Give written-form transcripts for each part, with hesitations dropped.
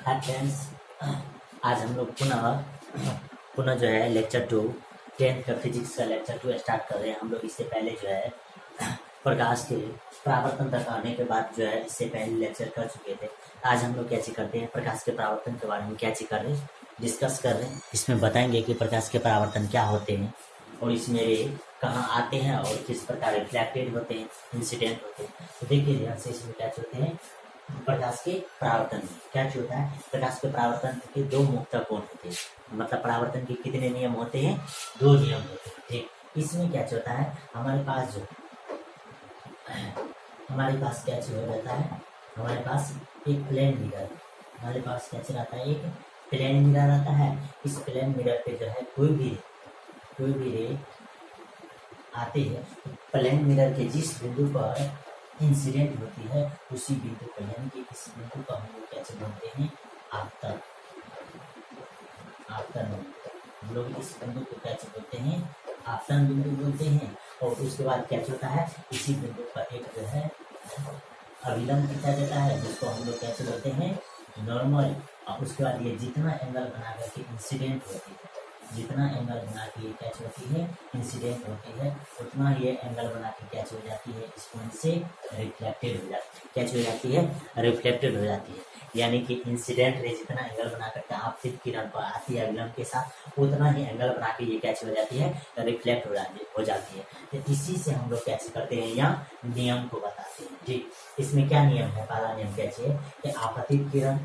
Hi friends, आज हम लोग पुनः जो है लेक्चर 2 10th का फिजिक्स का लेक्चर 2 स्टार्ट कर रहे हैं। हम लोग इससे पहले जो है प्रकाश के परावर्तन तक आने के बाद जो है इससे पहले लेक्चर कर चुके थे। आज हम लोग क्या चीज करते हैं, प्रकाश के परावर्तन के बारे में क्या चीज कर रहे हैं, डिस्कस कर रहे हैं। इसमें बताएंगे कि प्रकाश के परावर्तन क्या होते हैं और इसमें कहाँ आते हैं और किस प्रकार रिफ्लेक्टेड होते हैं, इंसिडेंट होते हैं। तो देखिए ध्यान से, इसमें क्या होते हैं, प्रकाश के परावर्तन में क्या होता है। प्रकाश के परावर्तन के दो मुख्य कोण होते हैं, मतलब परावर्तन के कितने नियम होते हैं, दो नियम होते हैं। ठीक, इसमें क्या होता है, हमारे पास क्या हो जाता है, हमारे पास एक प्लेन मिरर, हमारे पास क्या रहता है, एक प्लेन मिरर आता है। इस प्लेन मिरर पे जो है कोई भी रे आते हैं, प्लेन मिरर के जिस बिंदु पर इंसिडेंट होती है उसी बिंदु पर, यानी कि इस बिंदु को हम लोग कैसे बोलते हैं, आपतन। हम लोग इस बिंदु को कैसे बोलते हैं, आपतन बिंदु बोलते हैं। और उसके बाद क्या होता है, इसी बिंदु पर एक जो है अविलंब खींचा जाता है, जिसको हम लोग कैसे बोलते हैं, नॉर्मल। और उसके बाद ये जितना एंगल बना करके इंसिडेंट होती है, जितना एंगल बना के कैच होती है, इंसिडेंट होती है, उतना ये एंगल बना के कैच हो जाती है, इस पॉइंट से रिफ्लेक्टेड हो जाती है, कैच हो जाती है, रिफ्लेक्टेड हो जाती है। यानी कि इंसिडेंट रे जितना एंगल बना करके आपतित किरण पर आती है अविलंब के साथ, उतना ही एंगल बना के ये कैच हो जाती है, रिफ्लेक्ट हो जाती है। तो इसी से हम लोग कैच करते हैं या नियम को बताते हैं। ठीक, इसमें क्या नियम है, पहला नियम कैच है कि आपतित किरण,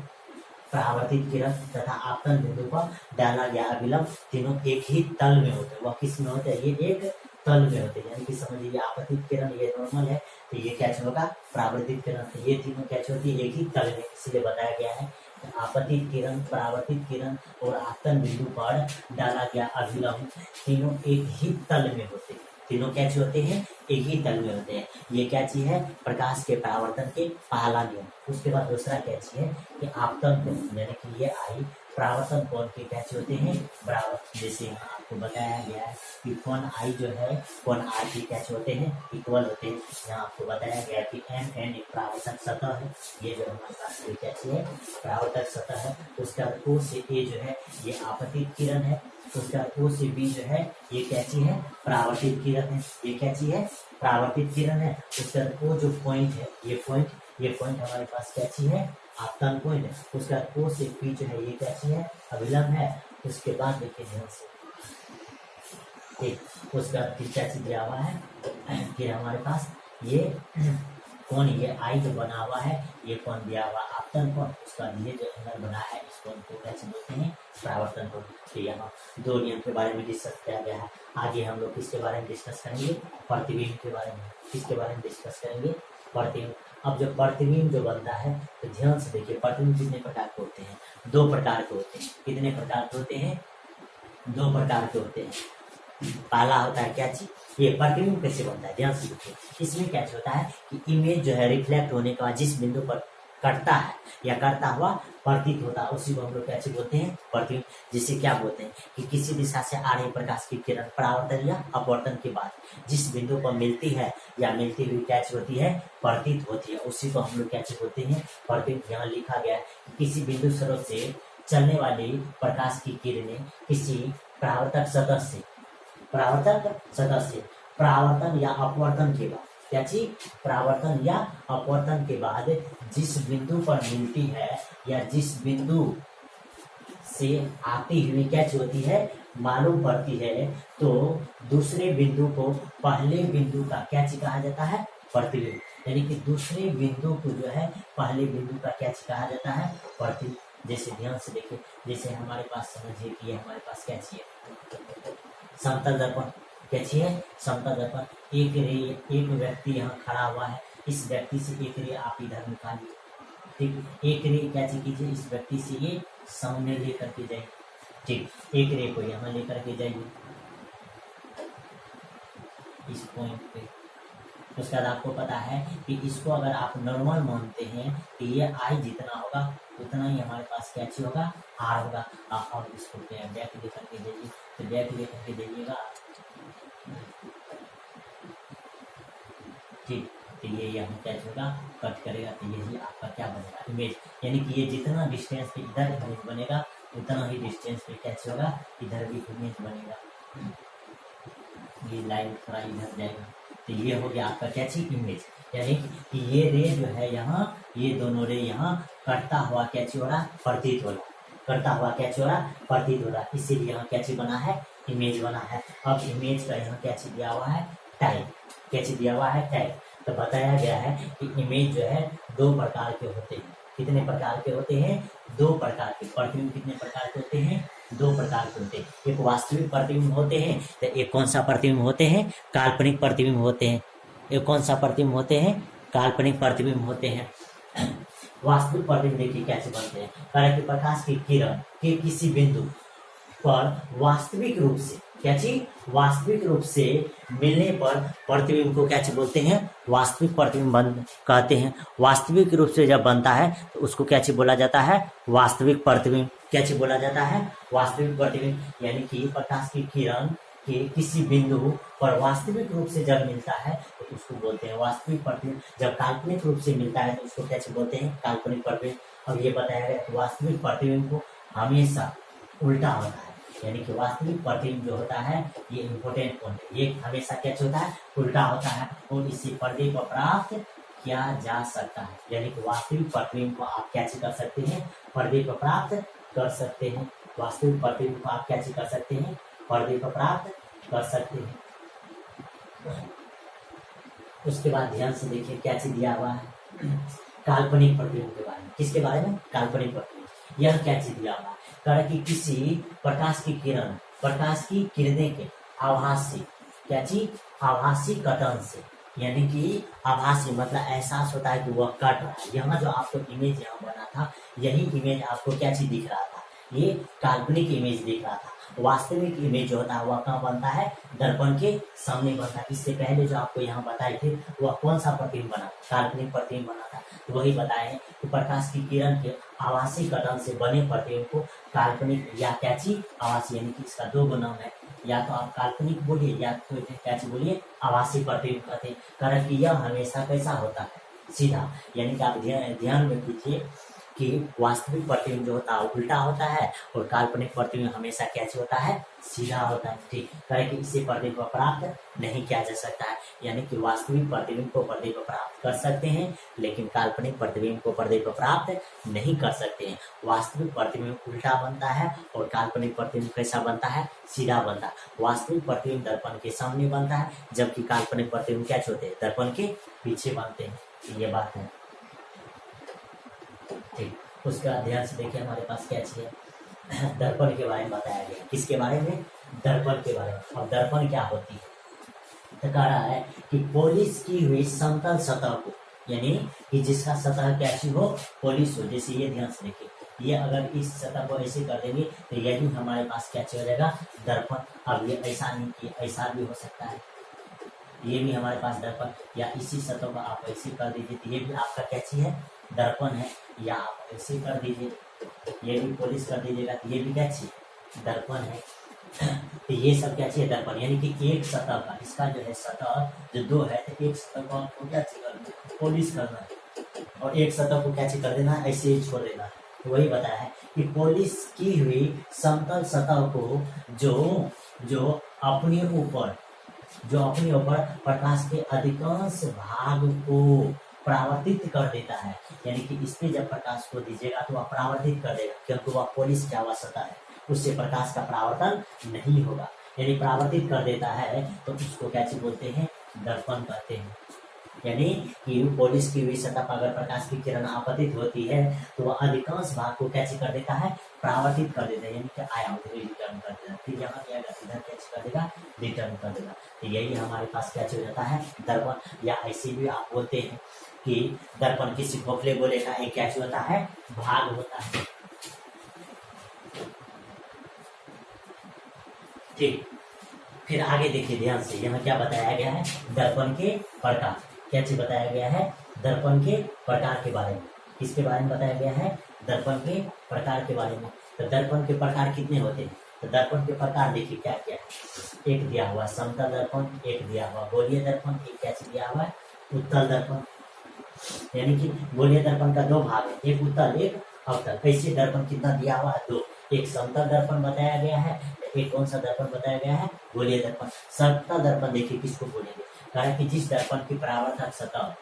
परावर्तित किरण तथा आपतन बिंदु पर डाला गया अविलंब तीनों एक ही तल में होते हैं। वह किस में होते हैं, ये एक तल में होते हैं। यानी कि समझिए आपतित किरण ये नॉर्मल है, तो ये कैच होगा परावर्तित किरण, तो ये तीनों कैच होती है एक ही तल में, इसलिए बताया गया है। आपतित किरण, परावर्तित किरण और आपतन बिंदु पर डाला गया अविलंब तीनों एक ही तल में होते हैं, तीनों कैच होते हैं एक ही तल में होते हैं। ये क्या चीज है, प्रकाश के परावर्तन के पहला नियम। उसके बाद दूसरा क्या चीज है कि आपतन कोण, यानी कि ये आई परावर्तन कोण के कैच होते हैं बराबर। जैसे यहाँ आपको बताया गया है कि कोण आई जो है, कोण आई के कैच होते हैं इक्वल होते हैं। यहाँ आपको बताया गया कि एम एन एक परावर्तक सतह है, ये जो हमारे पास ये कैच है परावर्तक सतह है। उसका ओ से ए जो है ये आपतित किरण है, उसका ओ से बी जो है ये कैची है परावर्तित किरण है, ये कैची है परावर्तित किरण है। उसका ओ जो पॉइंट है, ये पॉइंट हमारे पास कैची है आपतन पॉइंट है। उसका ओ से पी जो है ये कैची है अविलंब है। उसके बाद देखिए ध्यान से, ठीक, उसका क्या चीज दिया हुआ है, फिर हमारे पास ये कौन, ये आई जो बना हुआ है, ये कौन दिया हुआ आपतन कोण। उसका ये जो एंगल बना है इस कोण को कैसे बोलते हैं, परावर्तन कोण। तो यहाँ दो नियम के बारे में डिस्कस किया गया है। आगे हम लोग किसके बारे में डिस्कस करेंगे, प्रतिबिंब के बारे में। किसके बारे में डिस्कस करेंगे, प्रतिबिंब। अब जो प्रतिबिंब जो बनता है, तो ध्यान से देखिए, प्रतिबिंब कितने प्रकार के होते हैं, दो प्रकार के होते हैं। कितने प्रकार के होते हैं, दो प्रकार के होते हैं। पहला होता है क्या चीज, ये प्रतिबिंब कैसे बनता है, ध्यान से देखिए। इसमें क्या होता है कि इमेज जो है रिफ्लेक्ट होने के बाद जिस बिंदु पर कटता है या करता हुआ प्रतीत होता है, उसी को हम लोग कैसे बोलते हैं, प्रतिबिंब। जिसे क्या बोलते हैं कि किसी दिशा से आ रही प्रकाश की किरण परावर्तन या अपवर्तन के बाद जिस बिंदु पर मिलती है या मिलती हुई कैच होती है, प्रतीत होती है, उसी को हम लोग कैसे बोलते हैं, प्रतिबिंब। यहाँ लिखा गया है कि किसी बिंदु स्रोत से चलने वाली प्रकाश की किरणें किसी परावर्तक सतह से, परावर्तन या अपवर्तन के बाद, क्या चीज, परावर्तन या अपवर्तन के बाद जिस बिंदु पर मिलती है या जिस बिंदु से आती हुई कैच होती है मालूम पड़ती है, तो दूसरे बिंदु को पहले बिंदु का कैच कहा जाता है, प्रतिबिंब। यानी कि दूसरे बिंदु को जो है पहले बिंदु का कैच कहा जाता है, प्रतिबिंब। जैसे ध्यान से देखिए, जैसे हमारे पास समझिए कि हमारे पास कैच है समतल दर्पण, कैसी है समतल दर्पण। एक व्यक्ति यहाँ खड़ा हुआ है, इस व्यक्ति से एक रे आप इधर निकालिए, ठीक, एक रे कैसे कीजिए, इस व्यक्ति से ये सामने लेकर के जाइए, ठीक, एक रे को यहाँ लेकर के जाइए इस पॉइंट पे। उसके बाद आपको पता है कि इसको अगर आप नॉर्मल मानते हैं कि ये आई जितना होगा उतना ही हमारे पास कैची होगा, आर होगा। और इसको बैक लेकर के जाइए, तो बैक लेकर के जाइएगा, ठीक, तो ये यहाँ क्या होगा, कट करेगा तो यही आपका क्या बनेगा, इमेज। यानी कि ये जितना डिस्टेंस पे इधर इमेज बनेगा उतना ही डिस्टेंस पे क्या होगा, इधर भी इमेज बनेगा। ये लाइन थोड़ा इधर जाएगा तो ये हो गया आपका क्या चीज, इमेज। यानी कि ये रे जो है यहाँ, ये दोनों रे यहाँ कटता हुआ क्या हो रहा, प्रतीत हो रहा, करता हुआ क्या हो रहा, प्रतीत हो रहा, इसीलिए यहाँ क्या चीज बना है, इमेज बना है। अब इमेज का यहाँ क्या चीज दिया हुआ है, टाइप। क्या चीज दिया हुआ है, टाइप। तो बताया गया है कि इमेज जो है दो प्रकार के होते हैं। कितने प्रकार के होते हैं, दो प्रकार के। प्रतिबिंब कितने प्रकार के होते हैं, दो प्रकार के होते हैं। एक वास्तविक प्रतिबिंब होते हैं, तो एक कौन सा प्रतिबिंब होते हैं, काल्पनिक प्रतिबिंब होते हैं। एक कौन सा प्रतिबिंब होते हैं, काल्पनिक प्रतिबिंब होते हैं। वास्तविक प्रतिबिंब देखिए कैसे बनते हैं, कारण कि प्रकाश की किरण के किसी बिंदु पर वास्तविक रूप से क्या चीज, वास्तविक रूप से मिलने पर प्रतिबिंब को क्या चीज बोलते हैं, वास्तविक प्रतिबिंब कहते हैं। वास्तविक रूप से जब बनता है तो उसको क्या चीज बोला जाता है, वास्तविक प्रतिबिंब। क्या चीज बोला जाता है, वास्तविक प्रतिबिंब। यानी कि प्रकाश की किरण के किसी बिंदु पर वास्तविक रूप से जब मिलता है तो उसको बोलते हैं वास्तविक प्रतिबिंब। जब काल्पनिक रूप से मिलता है तो उसको क्या चीज बोलते हैं, काल्पनिक प्रतिबिंब। अब ये बताया गया वास्तविक प्रतिबिंब को हमेशा उल्टा होता है। यानी कि वास्तविक प्रतिबिंब जो होता है, ये इम्पोर्टेंट पॉइंट है, ये हमेशा क्या होता है, उल्टा होता है और इससे पर्दे को प्राप्त किया जा सकता है। यानी कि वास्तविक प्रतिबिंब को आप क्या कर सकते हैं, पर्दे को प्राप्त कर सकते हैं। वास्तविक प्रतिबिंब को आप क्या कर सकते हैं, पर्दे को प्राप्त कर सकते हैं। उसके बाद ध्यान से देखिए क्या चीज दिया हुआ है, काल्पनिक प्रतिबिंब के बारे में। किसके बारे में, काल्पनिक प्रतिबिंब। यह क्या चीज दिया हुआ है, कारण कि किसी प्रकाश की किरण, प्रकाश की किरणें के आभासी क्या चीज, आभासी कटन से, यानी कि आभासी मतलब एहसास होता है कि वह कट रहा है। यहाँ जो आपको इमेज यहाँ बना था, यही इमेज आपको क्या चीज दिख रहा था, ये काल्पनिक इमेज दिख रहा था। वास्तविक इमेज जो होता है वह कहाँ बनता है, दर्पण के सामने बनता है। इससे पहले जो आपको यहाँ बताए थे वह कौन सा प्रतिबिंब बना, काल्पनिक प्रतिबिंब बना था। तो वही बताए हैं कि प्रकाश की किरण के आभासी कटन से बने प्रतिबिंब को काल्पनिक या क्या चीज, आभासी। यानी कि इसका दो गुना है, या तो आप काल्पनिक बोलिए या तो क्या चीज बोलिए, आभासी प्रतिबिंब कहते हैं। कारण कि यह हमेशा कैसा होता है, सीधा। यानी कि आप ध्यान में कीजिए कि वास्तविक प्रतिबिंब जो होता है उल्टा होता है और काल्पनिक प्रतिबिंब हमेशा कैसे होता है, सीधा होता है। ठीक, कारण कि इससे पर्दे को प्राप्त नहीं किया जा सकता है। यानी कि वास्तविक प्रतिबिंब को पर्दे को प्राप्त कर सकते हैं, लेकिन काल्पनिक प्रतिबिंब को पर्दे को प्राप्त नहीं कर सकते हैं। वास्तविक प्रतिबिंब उल्टा बनता है और काल्पनिक प्रतिबिंब कैसा बनता है, सीधा बनता है। वास्तविक प्रतिबिंब दर्पण के सामने बनता है, जबकि काल्पनिक प्रतिबिंब क्या होते हैं, दर्पण के पीछे बनते हैं। ये बात है, ठीक। उसका ध्यान से देखिए हमारे पास क्या चाहिए, दर्पण के बारे में बताया गया। किसके बारे में, दर्पण के बारे में। और दर्पण क्या होती है, तो कह रहा है कि पॉलिश की हुई समतल सतह को, यानी कि जिसका सतह कैसी हो, पॉलिश हो। जैसे ये ध्यान से देखिए, ये अगर इस सतह को ऐसे कर देंगे तो यही हमारे पास क्या हो जाएगा, दर्पण। अब ये ऐसा नहीं कि ऐसा भी हो सकता है, ये भी हमारे पास दर्पण, या इसी सतह को आप ऐसे कर दीजिए तो ये भी आपका क्या चीज है, दर्पण है। या आप ऐसे कर दीजिए, ये भी पॉलिश कर दीजिएगा तो ये भी क्या चीज, दर्पण है। तो ये सब क्या चाहिए, दर्पण। यानी कि एक सतह का, इसका जो है सतह जो दो है, तो एक सतह को आपको क्या चाहिए, पॉलिश करना है, और एक सतह को क्या चाहिए कर देना, ऐसे ही छोड़ देना है। तो वही बताया है कि पॉलिश की हुई समतल सतह को जो अपने ऊपर प्रकाश के अधिकांश भाग को परावर्तित कर देता है। यानी कि इस पे जब प्रकाश को दीजिएगा तो वह परावर्तित कर देगा, क्योंकि वह पॉलिश किया हुआ सतह है, उससे प्रकाश का परावर्तन नहीं होगा। यानी परावर्तित कर देता है तो उसको क्या चीज बोलते हैं, दर्पण कहते हैं। यानी कि पॉलिश की हुई सतह पर अगर प्रकाश की किरण आपतित होती है तो वह अधिकांश भाग को क्या कर देता है, परावर्तित कर देता है। यानी कि आया रिटर्न कर देगा, फिर यहाँ क्या इधर क्या कर देगा, रिटर्न कर देगा। तो यही हमारे पास क्या हो जाता है, दर्पण। या ऐसे भी आप बोलते हैं कि दर्पण किसी खोखले गोले का एक क्या होता है, भाग होता है। ठीक, फिर आगे देखिए ध्यान से, यहाँ क्या बताया गया है, दर्पण के प्रकार। क्या चीज बताया गया है, दर्पण के प्रकार के बारे में। किसके बारे में बताया गया है, दर्पण के प्रकार के बारे में। तो दर्पण के प्रकार कितने होते हैं, तो दर्पण के प्रकार देखिए क्या क्या है। एक दिया हुआ समतल दर्पण, एक दिया हुआ गोलीय दर्पण, एक क्या चीज दिया हुआ है, उत्तल दर्पण, यानी कि गोलीय दर्पण का दो भाग है, एक उत्तल एक अवतल। ऐसे दर्पण कितना दिया हुआ है? दो। एक समतल दर्पण बताया गया है, एक कौन सा दर्पण बताया गया है? गोलीय दर्पण। समतल दर्पण देखिए किसको बोलेंगे? कहा कि जिस दर्पण की परावर्तक सतह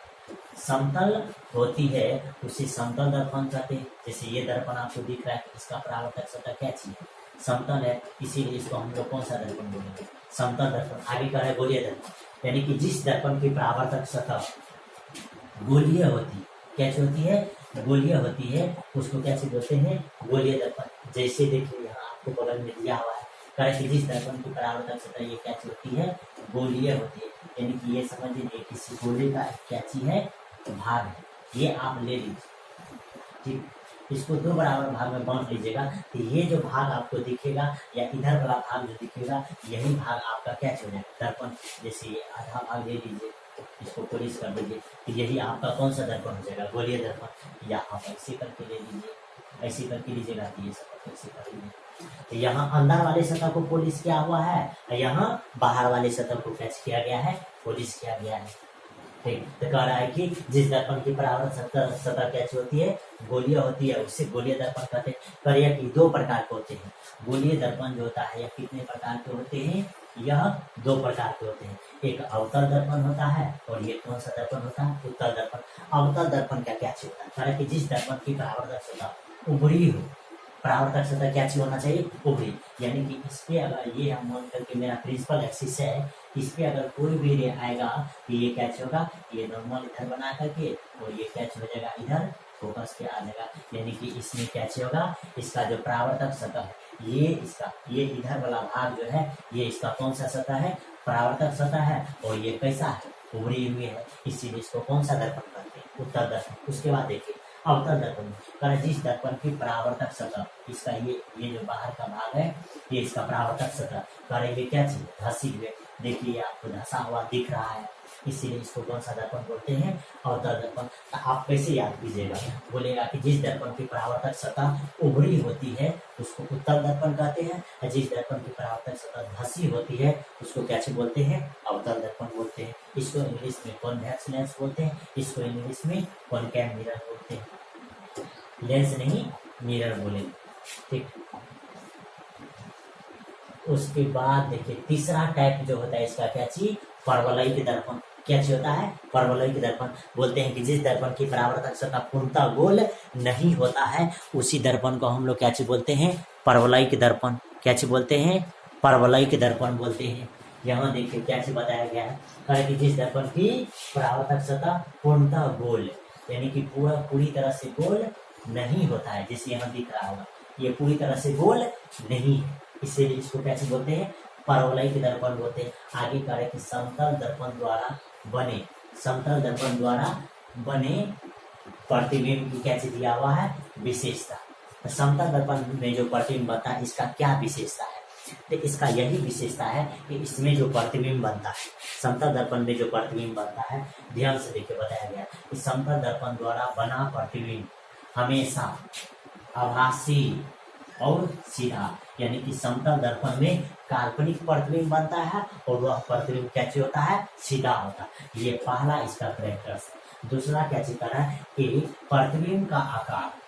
समतल होती है उसे समतल दर्पण कहते हैं। जैसे ये दर्पण आपको दिख रहा है, इसका परावर्तक सतह क्या चीज है? समतल है, इसीलिए इसको हम लोग कौन सा दर्पण बोलेंगे? समतल दर्पण। आगे कह रहा है गोलीय दर्पण, यानी कि जिस दर्पण की परावर्तक सतह गोलीय होती, कैसे होती है? गोलीय होती है, उसको कैसे बोलते हैं? गोलीय दर्पण। जैसे देखिए यहाँ आपको बगल में दिया हुआ है, कह कि जिस दर्पण की परावर्तक सतह ये कैसी होती है? गोलीय होती है, यानी कि ये समझ लीजिए किसी गोले का क्या चीज है? भाग है। ये आप ले लीजिए, ठीक। इसको दो बराबर भाग में बांट लीजिएगा, तो ये जो भाग आपको दिखेगा या इधर वाला भाग जो दिखेगा, यही भाग आपका क्या हो जाएगा? दर्पण। जैसे ये आधा भाग ले लीजिए, इसको पुलिस कर दीजिए, तो यही आपका कौन सा दर्पण हो जाएगा? गोलीय दर्पण। या आप ऐसे करके ले लीजिए, ऐसे करके लीजिएगा, तो ये सब ऐसे कर लीजिए। तो यहाँ अंदर वाले सतह को पोलिश किया हुआ है, यहाँ बाहर वाले सतह को कैच किया गया है? पोलिश किया गया है, ठीक। तो कह रहा है कि जिस दर्पण की परावर्तक सतह कैसी होती है? गोलीय होती है, उससे गोलीय दर्पण कहते हैं। करिए कि दो प्रकार के होते हैं गोलीय दर्पण जो होता है, यह कितने प्रकार के होते हैं? यह दो प्रकार के होते हैं। एक अवतल दर्पण होता है और ये कौन सा दर्पण होता है? उत्तल दर्पण। अवतल दर्पण का क्या होता है? कह रहा है कि जिस दर्पण की परावर्तक सतह उभरी हो, परावर्तक सतह क्या चीज होना चाहिए? उभरी। यानी कि इस पे अगर ये हम मान करके मेरा प्रिंसिपल एक्सिस है, इस पे अगर कोई भी रे आएगा तो ये कैच होगा, ये नॉर्मल इधर बना करके और ये कैच हो जाएगा इधर फोकस पे आ जाएगा। यानी कि इसमें कैच होगा, इसका जो परावर्तक सतह है, ये इसका ये इधर वाला भाग जो है, ये इसका कौन सा सतह है? परावर्तक सतह है। और ये कैसा है? उभरी हुई है, इसीलिए इसको कौन सा दर्पण कहते हैं? उत्तल दर्पण। उसके बाद देखिए अवतल दर्पण, कर जिस दर्पण की परावर्तक सतह, इसका ये जो बाहर का भाग है, ये इसका परावर्तक सतह, कर ये क्या चीज? धसी हुए। देखिए आपको धसा हुआ दिख रहा है, इसीलिए इसको कौन सा दर्पण बोलते हैं? अवतल दर्पण। तो आप कैसे याद कीजिएगा? बोलेगा कि जिस दर्पण की परावर्तक सतह उभरी होती है उसको उत्तल दर्पण कहते हैं, और जिस दर्पण की परावर्तक सतह धसी होती है उसको कैसे बोलते हैं? अवतल दर्पण बोलते हैं। इसको इंग्लिश में कॉन्वेक्स लेंस बोलते हैं, इसको इंग्लिश में कॉनकेव मिरर बोलते हैं। लेंस नहीं, मिरर बोलेंगे, ठीक। उसके बाद देखिए तीसरा टाइप जो होता है इसका क्या चीज? परवलयिक दर्पण। क्या चीज होता है? परवलयिक दर्पण। बोलते हैं कि जिस दर्पण की परावर्तक सतह पूर्णतः गोल नहीं होता है, उसी दर्पण को हम लोग क्या चीज बोलते हैं? परवलयिक दर्पण। क्या चीज बोलते हैं? परवलयिक दर्पण बोलते हैं। यहाँ देखिए क्या चीज बताया गया है कि जिस दर्पण की परावर्तक सतह पूर्णतः गोल, यानी कि पूरी तरह से गोल नहीं होता है, जैसे यहाँ दिख रहा होगा, ये पूरी तरह से गोल नहीं है, इसीलिए इसको कैसे बोलते हैं? परवलयिक दर्पण बोलते हैं। आगे कह रहे कि समतल दर्पण द्वारा बने प्रतिबिंब की कैसे दिया हुआ है? विशेषता। तो समतल दर्पण में जो प्रतिबिंब बनता है इसका क्या विशेषता है? तो इसका यही विशेषता है कि इसमें जो प्रतिबिंब बनता है, समतल दर्पण में जो प्रतिबिंब बनता है, ध्यान से देखिए बताया गया कि समतल दर्पण द्वारा बना प्रतिबिंब हमेशा आभासी और सीधा, यानी कि समतल दर्पण में काल्पनिक प्रतिबिंब बनता है और वह प्रतिबिंब कैसे होता है? सीधा होता है। ये पहला इसका कैरेक्टर्स है। दूसरा क्या चीज कर रहा है कि प्रतिबिंब का आकार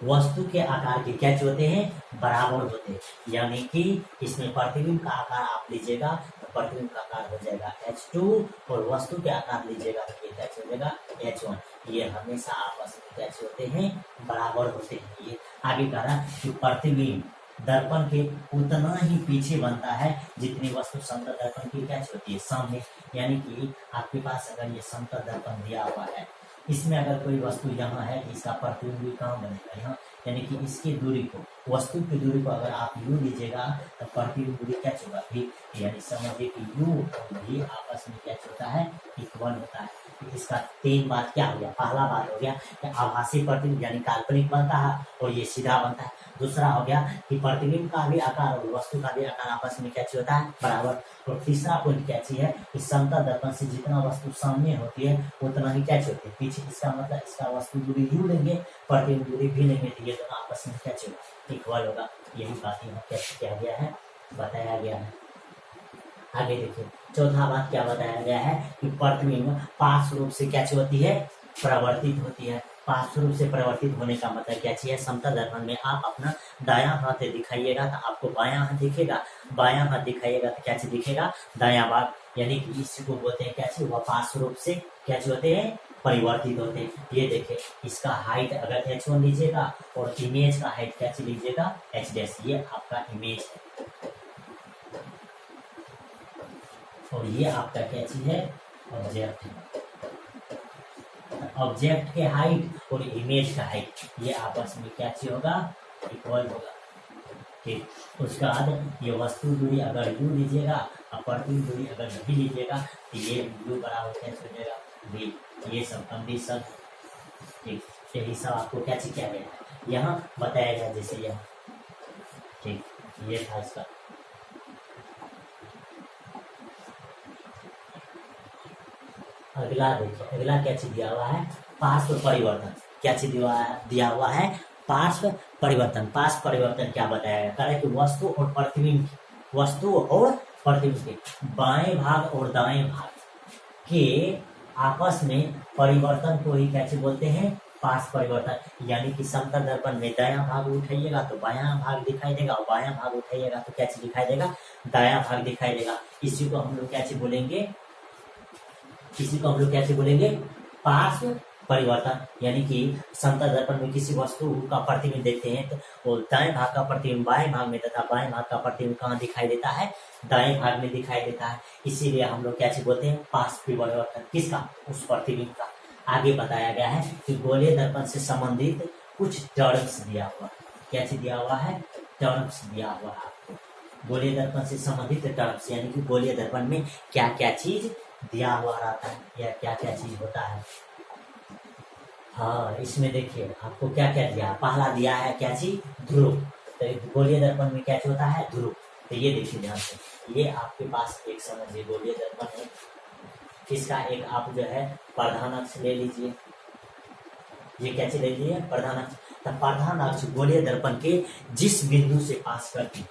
वस्तु के आकार के क्या होते हैं? बराबर होते हैं। यानी कि इसमें प्रतिबिंब का आकार आप लीजिएगा तो प्रतिबिंब का आकार हो जाएगा H2 और वस्तु के आकार लीजिएगा तो ये क्या हो जाएगा? H1। ये हमेशा आपस में कैसे होते हैं? बराबर होते हैं। ये आगे कह रहा कि प्रतिबिंब दर्पण के उतना ही पीछे बनता है जितनी वस्तु समतल दर्पण की क्या होती है? सामने। यानी कि आपके पास अगर ये समतल दर्पण दिया हुआ है, इसमें अगर कोई वस्तु यहाँ है, इसका प्रतिबिंब भी कहाँ बनेगा? यहाँ। यानी कि इसकी दूरी को, वस्तु की दूरी को अगर आप u लीजिएगा तो प्रतिबिंब दूरी क्या होगा? v। यानी समझिए कि u और v आपस में क्या होता है? इक्वल होता है। तो इसका तीन बात क्या हो गया? पहला बात हो गया कि आभासी प्रतिबिंब यानी काल्पनिक बनता है और ये सीधा बनता है। दूसरा हो गया कि प्रतिबिंब का भी आकार और वस्तु का भी आकार आपस में क्या होता है? बराबर। और तीसरा पॉइंट क्या है कि समतल दर्पण से जितना वस्तु सामने होती है उतना ही क्या होती है? पीछे। इसका मतलब इसका वस्तु दूरी u लेंगे, प्रतिबिंब दूरी v लेंगे, तो ये दोनों आपस में क्या होगा? इक्वल होगा। यही बात यहाँ क्या किया गया है? बताया गया है। आगे देखिए चौथा बात क्या बताया गया है कि प्रतिबिंब पार्श्व रूप से क्या होती है, परिवर्तित होती है। पार्श्व रूप से परिवर्तित होने का मतलब क्या चीज है, समतल दर्पण में आप अपना दायां हाथ दिखाइएगा तो आपको बायां हाथ दिखेगा, बायां हाथ दिखाइएगा तो क्या चीज दिखेगा, दायां भाग, यानी कि इसको बोलते हैं क्या चीज, वह पार्श्व रूप से क्या होते हैं, परिवर्तित होते हैं। ये देखिए इसका हाइट अगर h1 लीजिएगा और इमेज का हाइट क्या चीज लीजिएगा, h', ये आपका इमेज है और ये आपका क्या चीज है, ऑब्जेक्ट है। ऑब्जेक्ट के हाइट और इमेज का हाइट ये आपस में क्या चीज होगा, इक्वल होगा। ठीक, उसके बाद ये वस्तु दूरी अगर u लीजिएगा और प्रतिबिंब दूरी अगर v लीजिएगा तो ये u बराबर क्या हो जाएगा, v। ये सब कंडीशन, ठीक, यही सब आपको क्या चीज क्या गया है यहाँ बताया गया, जैसे यह, ठीक, ये था इसका। अगला देखिए, अगला क्या चीज दिया हुआ है, पार्श्व परिवर्तन। क्या चीज दिया हुआ है, पार्श्व परिवर्तन। पार्श्व परिवर्तन क्या बताया गया, कह रहा है कि वस्तु और प्रतिबिंब, वस्तु और प्रतिबिंब के बाएं भाग और दाएं भाग के आपस में परिवर्तन को ही क्या चीज बोलते हैं, पार्श्व परिवर्तन। यानी कि समतल दर्पण में दायां भाग उठाइएगा तो बायां भाग दिखाई देगा और बायां भाग उठाइएगा तो क्या चीज दिखाई देगा, दायां भाग दिखाई देगा। इसी को हम लोग क्या चीज बोलेंगे, इसी को हम लोग कैसे बोलेंगे, पार्श्व परिवर्तन। यानी कि समतल दर्पण में किसी वस्तु का प्रतिबिंब देखते हैं तो वो दाएं भाग का प्रतिबिंब बाएं भाग में तथा बाएं भाग का प्रतिबिंब कहाँ दिखाई देता है, दाएं भाग में दिखाई देता है। इसीलिए हम लोग कैसे बोलते हैं, पार्श्व परिवर्तन। किसका, उस प्रतिबिंब का। आगे बताया गया है कि गोलीय दर्पण से संबंधित कुछ टर्म्स दिया हुआ, क्या चीज दिया हुआ है, टर्म्स दिया हुआ है आपको। गोलीय दर्पण से संबंधित टर्म्स यानी कि गोलीय दर्पण में क्या क्या चीज दिया हुआ रहता है या क्या क्या चीज होता है। हाँ, इसमें देखिए आपको क्या क्या दिया, पहला दिया है क्या चीज, ध्रुव। तो गोलीय दर्पण में क्या होता है, ध्रुव। तो ये देखिए ध्यान से, ये आपके पास एक समझिए गोलीय दर्पण है, इसका एक आप जो है प्रधान अक्ष ले लीजिए, ये क्या चीज ले लीजिए, प्रधान अक्ष। तो प्रधान अक्ष गोलीय दर्पण के जिस बिंदु से पास करती है,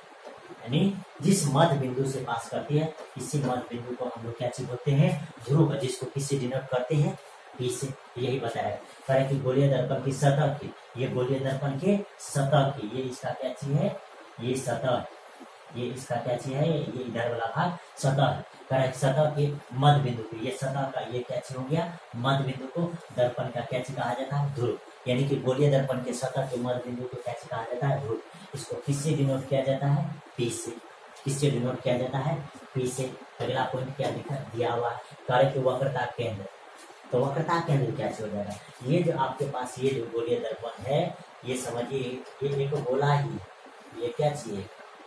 यानी जिस मध्य बिंदु से पास करती है, इसी मध्य बिंदु को हम लोग क्या चीज बोलते हैं, ध्रुव, जिसको किससे डिनोट करते हैं, पी से। यही बताया करें कि गोलीय दर्पण की सतह की, ये गोलीय दर्पण के सतह की, ये इसका क्या चीज है, ये सतह, ये इसका क्या चीज है, ये इधर वाला भाग सतह है। करें सतह के मध्य बिंदु को, ये सतह का ये क्या चीज हो गया, मध्य बिंदु को दर्पण का क्या चीज कहा जाता है, ध्रुव। यानी कि गोलीय दर्पण के सतह के मध्य बिंदु को क्या चीज कहा जाता है, ध्रुव। इसको किससे डिनोट किया जाता है, पी से। किससे डिनोट किया जाता है, पी से। अगला पॉइंट क्या दिया हुआ है, कार्य की वक्रता केंद्र। तो वक्रता केंद्र क्या हो जाएगा, ये जो आपके पास ये जो गोलीय दर्पण है, ये समझिए ये एक गोला ही है, ये क्या चाहिए,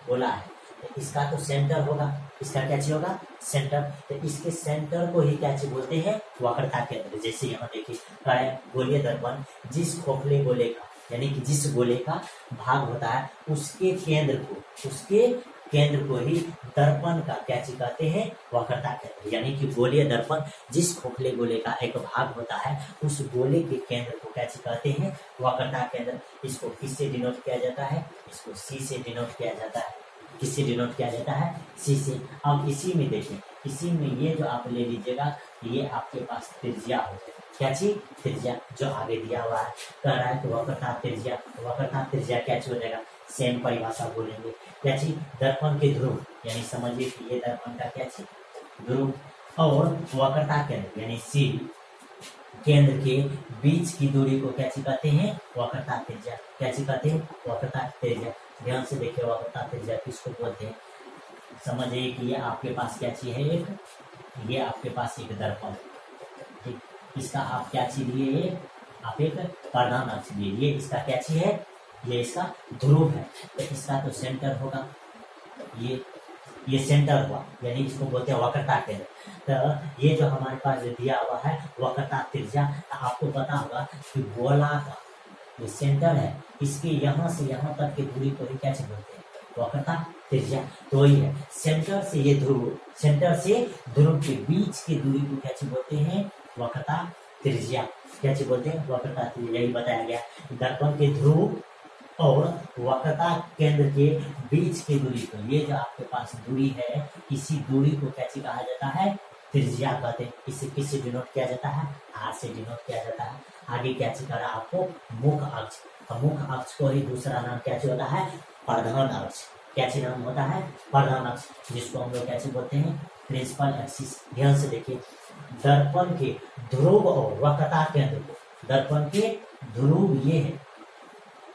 गोला है। तो इसका तो सेंटर होगा, इसका क्या चीज होगा, सेंटर। तो इसके सेंटर को ही क्या चीज बोलते हैं, वक्रता केंद्र। जैसे यहाँ देखिए गोलीय दर्पण जिस खोखले गोले का, यानी कि जिस गोले का भाग होता है उसके केंद्र को, उसके केंद्र को ही दर्पण का क्या चीज कहते हैं, वक्रता केंद्र। यानी कि गोलीय दर्पण जिस खोखले गोले का एक भाग होता है उस गोले के केंद्र को क्या चीज कहते हैं, वक्रता केंद्र। इसको किससे डिनोट किया जाता है, इसको सी से डिनोट किया जाता है। किससे डिनोट किया जाता है, सी से। अब इसी में देखिए, इसी में ये जो आप ले लीजिएगा, ये आपके पास त्रिज्या हो जाएगा। क्या चीज, त्रिज्या, जो आगे दिया हुआ है। कह रहा है कि वक्रता त्रिज्या, वक्रता त्रिज्या क्या चीज हो जाएगा, सेम परिभाषा बोलेंगे। क्या चीज, दर्पण के ध्रुव, यानी समझिए कि ये दर्पण का क्या चीज, ध्रुव, और वक्रता केंद्र यानी सी, केंद्र के बीच की दूरी को क्या चीज कहते हैं, वक्रता त्रिज्या। क्या चीज कहते हैं, वक्रता त्रिज्या। ध्यान से देखिए वक्रता त्रिज्या किसको बोलते हैं, समझिए कि ये आपके पास क्या चीज है, एक ये आपके पास एक दर्पण, ठीक, इसका आप क्या चीज लिए, आप एक प्रधान अक्ष लिए, ये इसका क्या चीज है, ये इसका ध्रुव है। तो इसका तो सेंटर होगा, ये सेंटर हुआ, यानी इसको बोलते हैं वक्रता केंद्र। तो ये जो हमारे पास जो दिया हुआ है वक्रता त्रिज्या, आपको पता होगा कि गोला का ये सेंटर है, इसके यहाँ से यहाँ तक की दूरी को ही क्या चीज बोलते हैं, वक्रता त्रिज्या। तो ही है सेंटर से ये ध्रुव, सेंटर से ध्रुव के बीच की दूरी को क्या चीज बोलते हैं, वक्रता त्रिज्या। क्या चीज बोलते हैं, वक्रता त्रिज्या। यही बताया गया, दर्पण के ध्रुव और वक्रता केंद्र के बीच की दूरी को, ये जो आपके पास दूरी है, इसी दूरी को क्या चीज कहा जाता है, त्रिज्या कहते हैं। इसे किससे डिनोट किया जाता है, आर से डिनोट किया जाता है। आगे क्या चीज करा आपको, मुख अक्ष। मुख अक्ष को ही दूसरा नाम क्या चीज होता है, प्रधान अक्ष। क्या चीज नाम होता है, प्रधान अक्ष, जिसको हम लोग क्या चीज बोलते हैं, प्रिंसिपल एक्सिस। ध्यान से देखिए, दर्पण के ध्रुव और वक्रता केंद्र को, दर्पण के ध्रुव ये है,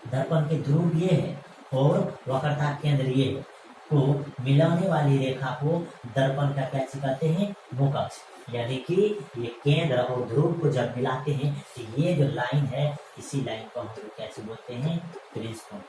दर्पण के ध्रुव ये है और वक्रता केंद्र ये है, को मिलाने वाली रेखा को दर्पण का क्या कहते हैं, मुख अक्ष। यानी कि ये केंद्र और ध्रुव को जब मिलाते हैं तो ये जो लाइन है, इसी लाइन को हम लोग कैसे बोलते हैं, प्रिंसिपल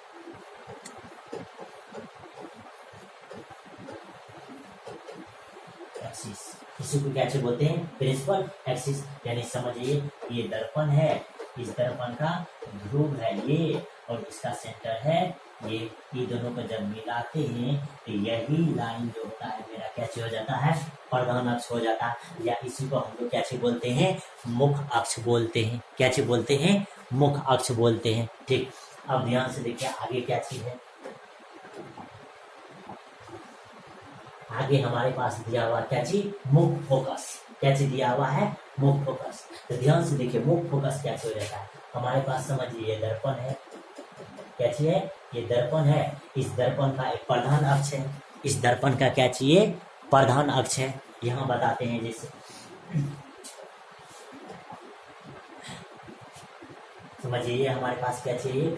एक्सिस। इसी को कैसे बोलते हैं, प्रिंसिपल एक्सिस। यानी समझिए, ये दर्पण है, इस दर्पण का ध्रुव है ये, और इसका सेंटर है ये दोनों को जब मिलाते हैं तो यही लाइन जो होता है मेरा कैसे हो जाता है, प्रधान अक्ष हो जाता है। या इसी को हम लोग कैसे बोलते हैं, मुख अक्ष बोलते हैं। कैसे बोलते हैं, मुख अक्ष बोलते हैं। ठीक, अब ध्यान से देखिए आगे क्या चीज है। आगे हमारे पास दिया हुआ क्या चीज, मुख फोकस। क्या चीज दिया हुआ है, मुख फोकस। तो ध्यान से देखिए, मुख फोकस क्या चीज हो जाता है, हमारे पास समझिए ये दर्पण है, क्या चीज है, ये दर्पण है। इस दर्पण का एक प्रधान अक्ष है, इस दर्पण का क्या चाहिए, प्रधान अक्ष है। यहाँ बताते हैं, जैसे समझिए, ये हमारे पास क्या चाहिए,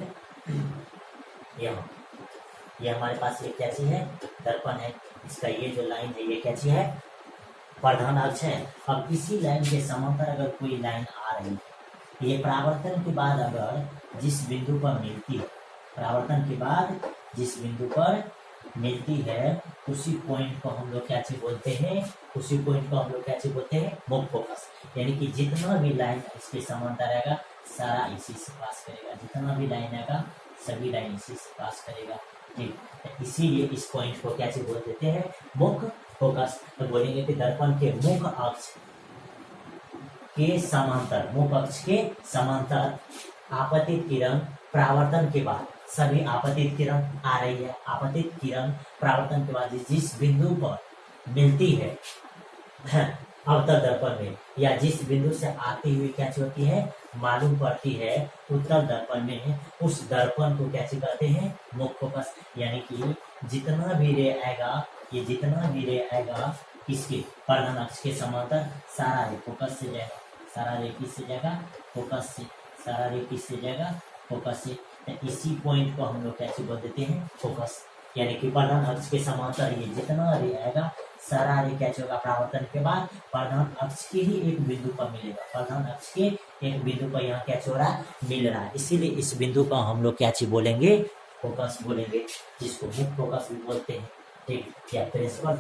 यहाँ ये हमारे पास ये क्या चीज है, दर्पण है। इसका ये जो लाइन है, ये क्या चीज है, प्रधान अक्ष है। अब इसी लाइन के समांतर अगर कोई लाइन आ रही है, ये परावर्तन के बाद अगर जिस बिंदु पर मिलती है, परावर्तन के बाद जिस बिंदु पर मिलती है, उसी पॉइंट को हम लोग क्या चीज बोलते हैं, उसी पॉइंट को हम लोग क्या चीज बोलते हैं, मुख फोकस। यानी कि जितना भी लाइन इसके समांतर आएगा, सारा इसी से पास करेगा। जितना भी लाइन आएगा, सभी लाइन इसी से पास करेगा। ठीक, इसीलिए इस पॉइंट को क्या चीज बोल देते हैं, मुख फोकस। तो बोलेंगे कि दर्पण के मुख अक्ष के समांतर, मुख अक्ष के समांतर आपतित किरण परावर्तन के बाद, सभी आपतित किरण आ रही है, आपतित किरण परावर्तन के बाद जिस बिंदु पर मिलती है अवतल दर्पण में, या जिस बिंदु से आती हुई क्या होती है, मालूम पड़ती है उत्तल दर्पण में, उस दर्पण को क्या कहते हैं, मुख फोकस। यानी कि जितना भी रे आएगा, ये जितना भी रे आएगा किसके, प्रधान अक्ष के समांतर, सारा रे फोकस से जाएगा। सारा रे किस से जाएगा, फोकस से। सारा रे किस से जाएगा, फोकस से। इसी पॉइंट को हम लोग कैसे बोल देते हैं, फोकस। यानी कि प्रधान अक्ष के समांतर ये जितना रे आएगा, सारा रे क्या होगा, परावर्तन के बाद प्रधान अक्ष के ही एक बिंदु पर मिलेगा। प्रधान अक्ष के एक बिंदु पर यहाँ क्या हो रहा है, मिल रहा है। इसीलिए इस बिंदु को हम लोग क्या चीज बोलेंगे, फोकस बोलेंगे, जिसको मुख फोकस भी बोलते हैं। ठीक, या प्रिंसिपल